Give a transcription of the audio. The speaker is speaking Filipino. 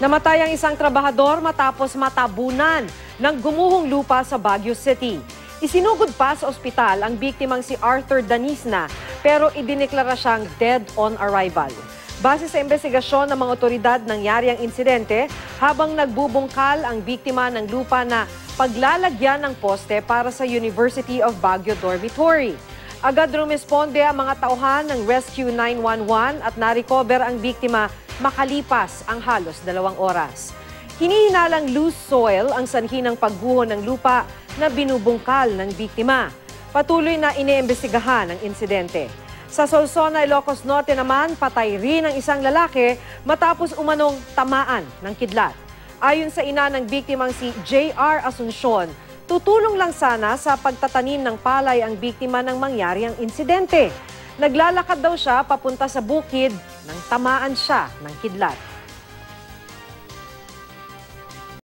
Namatay ang isang trabahador matapos matabunan ng gumuhong lupa sa Baguio City. Isinugod pa sa ospital ang biktimang si Arthur Danisna pero idineklara siyang dead on arrival. Base sa investigasyon ng mga otoridad, nangyari ang insidente habang nagbubungkal ang biktima ng lupa na paglalagyan ng poste para sa University of Baguio Dormitory. Agad rumisponde ang mga tauhan ng Rescue 911 at narecover ang biktima makalipas ang halos 2 oras. Hinihinalang loose soil ang sanhi ng pagguho ng lupa na binubungkal ng biktima. Patuloy na iniimbestigahan ang insidente. Sa Solsona, Ilocos Norte naman, patay rin ang isang lalaki matapos umanong tamaan ng kidlat. Ayon sa ina ng biktimang si J.R. Asuncion, tutulong lang sana sa pagtatanim ng palay ang biktima nang mangyari ang insidente. Naglalakad daw siya papunta sa bukid nang tamaan siya ng kidlat.